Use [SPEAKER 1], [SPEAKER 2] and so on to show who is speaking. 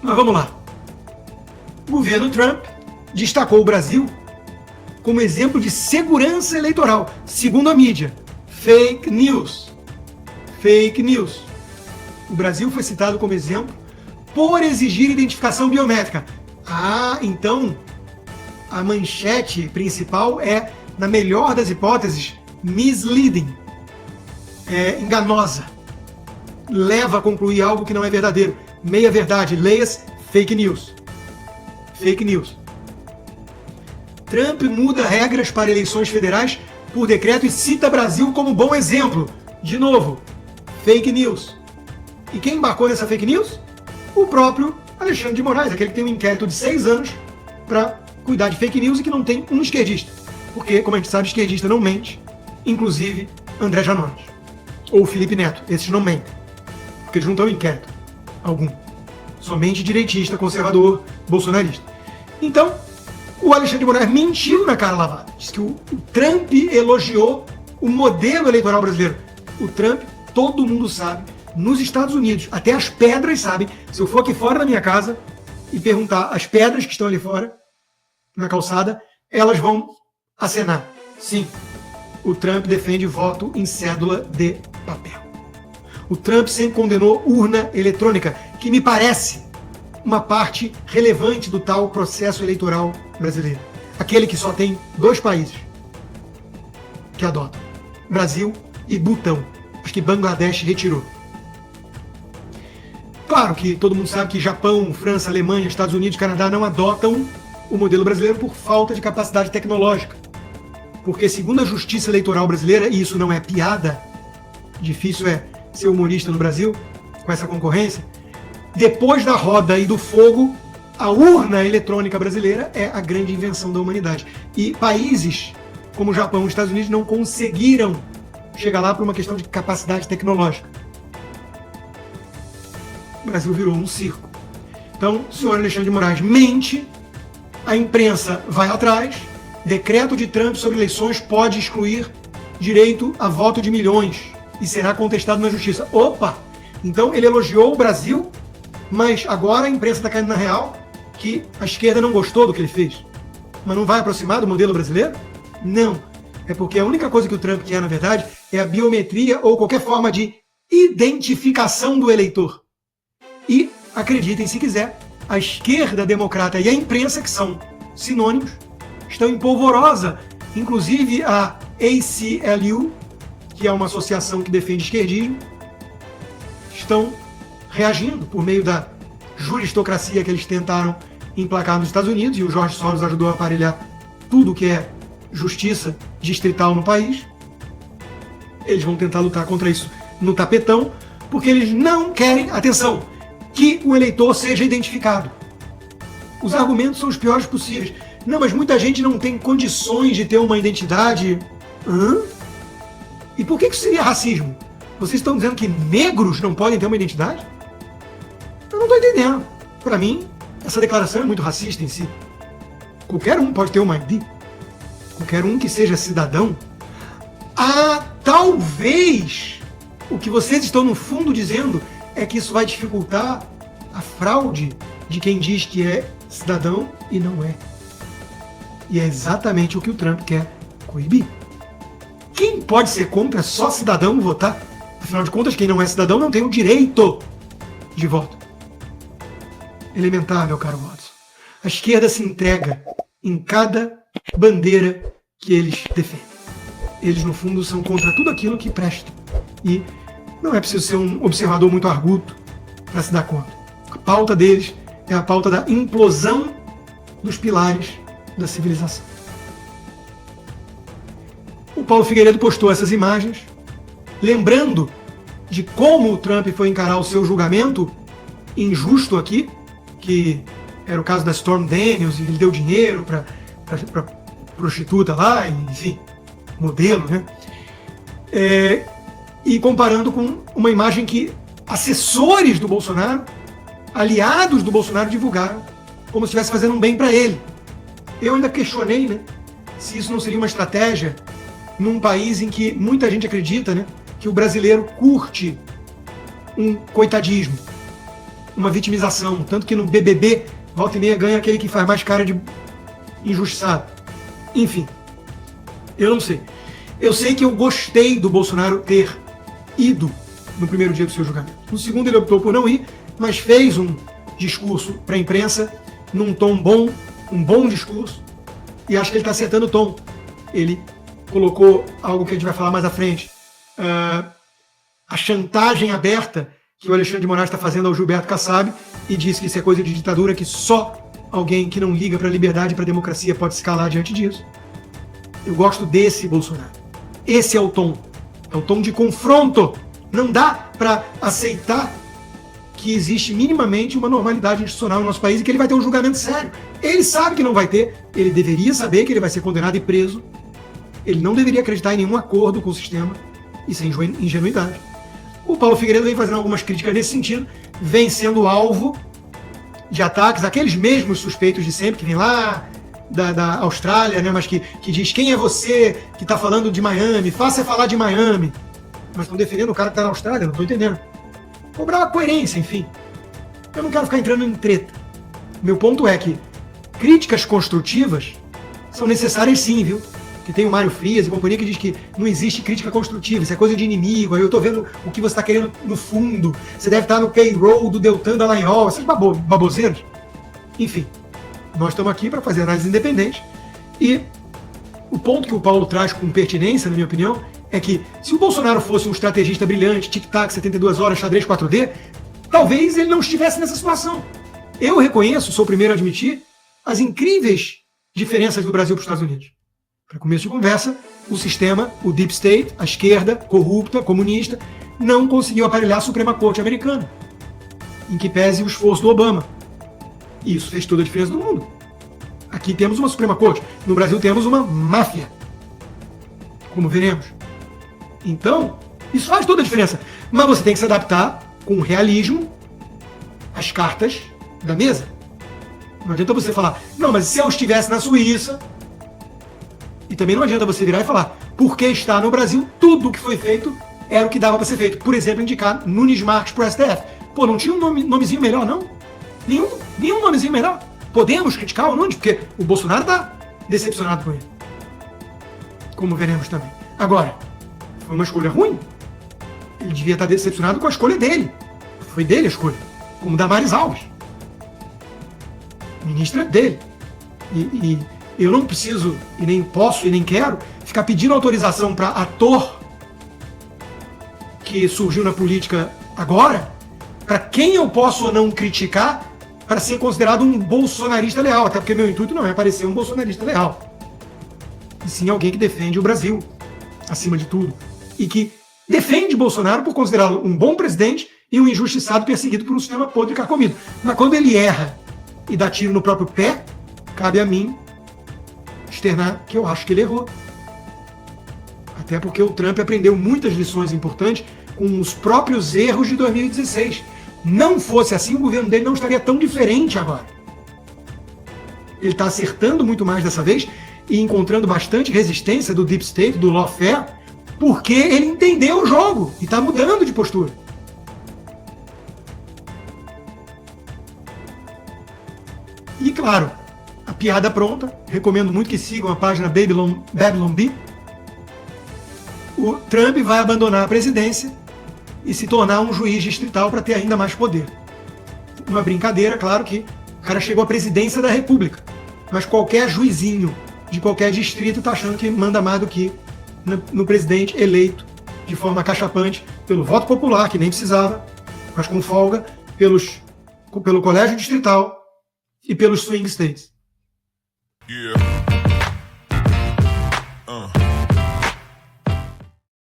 [SPEAKER 1] Mas vamos lá. O governo Trump destacou o Brasil como exemplo de segurança eleitoral, segundo a mídia. Fake news. Fake news. O Brasil foi citado como exemplo por exigir identificação biométrica. Então a manchete principal é, na melhor das hipóteses, misleading. É enganosa. Leva a concluir algo que não é verdadeiro. Meia verdade. Leia-se fake news. Fake news. Trump muda regras para eleições federais por decreto e cita Brasil como bom exemplo. De novo, fake news. E quem embarcou nessa fake news? O próprio Alexandre de Moraes, aquele que tem um inquérito de 6 anos para cuidar de fake news e que não tem um esquerdista. Porque, como a gente sabe, esquerdista não mente, inclusive André Janones ou Felipe Neto. Esses não mentem, porque eles não estão em inquérito algum. Somente direitista, conservador, bolsonarista. Então, o Alexandre de Moraes mentiu na cara lavada. Diz que o Trump elogiou o modelo eleitoral brasileiro. O Trump, todo mundo sabe, nos Estados Unidos, até as pedras sabem. Se eu for aqui fora da minha casa e perguntar as pedras que estão ali fora, na calçada, elas vão acenar. Sim, o Trump defende voto em cédula de papel. O Trump sempre condenou urna eletrônica, que me parece uma parte relevante do tal processo eleitoral brasileiro. Aquele que só tem 2 países que adotam: Brasil e Butão. Acho que Bangladesh retirou. Claro que todo mundo sabe que Japão, França, Alemanha, Estados Unidos, Canadá não adotam o modelo brasileiro por falta de capacidade tecnológica. Porque, segundo a justiça eleitoral brasileira, e isso não é piada, difícil é ser humorista no Brasil com essa concorrência, depois da roda e do fogo, a urna eletrônica brasileira é a grande invenção da humanidade. E países como o Japão e os Estados Unidos não conseguiram chegar lá por uma questão de capacidade tecnológica. O Brasil virou um circo. Então, o senhor Alexandre de Moraes mente, a imprensa vai atrás, decreto de Trump sobre eleições pode excluir direito a voto de milhões e será contestado na justiça. Opa! Então ele elogiou o Brasil, mas agora a imprensa está caindo na real que a esquerda não gostou do que ele fez. Mas não vai aproximar do modelo brasileiro? Não. É porque a única coisa que o Trump quer, na verdade, é a biometria ou qualquer forma de identificação do eleitor. E, acreditem se quiser, a esquerda democrata e a imprensa, que são sinônimos, estão em polvorosa. Inclusive a ACLU, que é uma associação que defende esquerdismo, estão reagindo por meio da juristocracia que eles tentaram emplacar nos Estados Unidos, e o George Soros ajudou a aparelhar tudo que é justiça distrital no país. Eles vão tentar lutar contra isso no tapetão, porque eles não querem, atenção, que o eleitor seja identificado. Os argumentos são os piores possíveis. Não, mas muita gente não tem condições de ter uma identidade. Hã? E por que isso seria racismo? Vocês estão dizendo que negros não podem ter uma identidade? Eu não estou entendendo. Para mim, essa declaração é muito racista em si. Qualquer um pode ter uma ID. Qualquer um que seja cidadão. Talvez o que vocês estão no fundo dizendo é que isso vai dificultar a fraude de quem diz que é cidadão e não é. E é exatamente o que o Trump quer coibir. Quem pode ser contra só cidadão votar? Afinal de contas, quem não é cidadão não tem o direito de voto. Elementar, meu caro Watson. A esquerda se entrega em cada bandeira que eles defendem. Eles, no fundo, são contra tudo aquilo que presta. E não é preciso ser um observador muito arguto para se dar conta. A pauta deles é a pauta da implosão dos pilares da civilização. O Paulo Figueiredo postou essas imagens, lembrando de como o Trump foi encarar o seu julgamento injusto aqui, que era o caso da Stormy Daniels, e ele deu dinheiro para prostituta lá, enfim, modelo, né? E comparando com uma imagem que assessores do Bolsonaro, aliados do Bolsonaro, divulgaram como se estivesse fazendo um bem para ele. Eu ainda questionei, né, se isso não seria uma estratégia num país em que muita gente acredita, né, que o brasileiro curte um coitadismo. uma vitimização. Tanto que no BBB, volta e meia ganha aquele que faz mais cara de injustiçado. Enfim, eu não sei. Eu sei que eu gostei do Bolsonaro ter ido no primeiro dia do seu julgamento. No segundo ele optou por não ir, mas fez um discurso para a imprensa num tom bom, um bom discurso, e acho que ele está acertando o tom. Ele colocou algo que a gente vai falar mais à frente, a chantagem aberta que o Alexandre de Moraes está fazendo ao Gilberto Kassab, e disse que isso é coisa de ditadura, que só alguém que não liga para a liberdade e para a democracia pode se calar diante disso. Eu gosto desse Bolsonaro. Esse é o tom de confronto. Não dá para aceitar que existe minimamente uma normalidade institucional no nosso país e que ele vai ter um julgamento sério. Ele sabe que não vai ter, ele deveria saber que ele vai ser condenado e preso. Ele não deveria acreditar em nenhum acordo com o sistema. Isso é ingenuidade. O Paulo Figueiredo vem fazendo algumas críticas nesse sentido, vem sendo alvo de ataques, aqueles mesmos suspeitos de sempre, que vem lá da Austrália, né, mas que diz: quem é você que está falando de Miami? Faça falar de Miami. Mas estão defendendo o cara que está na Austrália, não estou entendendo. Cobrar uma coerência, enfim. Eu não quero ficar entrando em treta. Meu ponto é que críticas construtivas são necessárias sim, viu? Que tem o Mário Frias e companhia que diz que não existe crítica construtiva, isso é coisa de inimigo, aí eu tô vendo o que você está querendo no fundo, você deve estar no payroll do Deltan Dallagnol, essas baboseiras. Enfim, nós estamos aqui para fazer análise independente, e o ponto que o Paulo traz com pertinência, na minha opinião, é que se o Bolsonaro fosse um estrategista brilhante, tic-tac, 72 horas, xadrez 4D, talvez ele não estivesse nessa situação. Eu reconheço, sou o primeiro a admitir, as incríveis diferenças do Brasil para os Estados Unidos. Para começo de conversa, o sistema, o Deep State, a esquerda corrupta, comunista, não conseguiu aparelhar a Suprema Corte americana, em que pese o esforço do Obama. E isso fez toda a diferença do mundo. Aqui temos uma Suprema Corte, no Brasil temos uma máfia, como veremos. Então, isso faz toda a diferença. Mas você tem que se adaptar com realismo às cartas da mesa. Não adianta você falar: não, mas se eu estivesse na Suíça... E também não adianta você virar e falar: porque está no Brasil, tudo o que foi feito era o que dava para ser feito. Por exemplo, indicar Nunes Marques para o STF. Pô, não tinha um nomezinho melhor, não? Nenhum nomezinho melhor. Podemos criticar o Nunes, porque o Bolsonaro está decepcionado com ele. Como veremos também. Agora, foi uma escolha ruim. Ele devia estar decepcionado com a escolha dele. Foi dele a escolha. Como Damares Alves. Ministra dele. E eu não preciso, e nem posso, e nem quero ficar pedindo autorização para ator que surgiu na política agora, para quem eu posso ou não criticar para ser considerado um bolsonarista leal. Até porque meu intuito não é parecer um bolsonarista leal. E sim alguém que defende o Brasil, acima de tudo. E que defende Bolsonaro por considerá-lo um bom presidente e um injustiçado perseguido por um sistema podre e carcomido. Mas quando ele erra e dá tiro no próprio pé, cabe a mim externar que eu acho que ele errou. Até porque o Trump aprendeu muitas lições importantes com os próprios erros de 2016. Não fosse assim, o governo dele não estaria tão diferente agora. Ele está acertando muito mais dessa vez e encontrando bastante resistência do Deep State, do lawfare, porque ele entendeu o jogo e está mudando de postura. E claro, a piada pronta, recomendo muito que sigam a página Babylon Bee. O Trump vai abandonar a presidência e se tornar um juiz distrital para ter ainda mais poder. Uma brincadeira, claro que o cara chegou à presidência da República, mas qualquer juizinho de qualquer distrito está achando que manda mais do que no presidente eleito de forma cachapante pelo voto popular, que nem precisava, mas com folga, pelo colégio distrital e pelos swing states.
[SPEAKER 2] Yeah.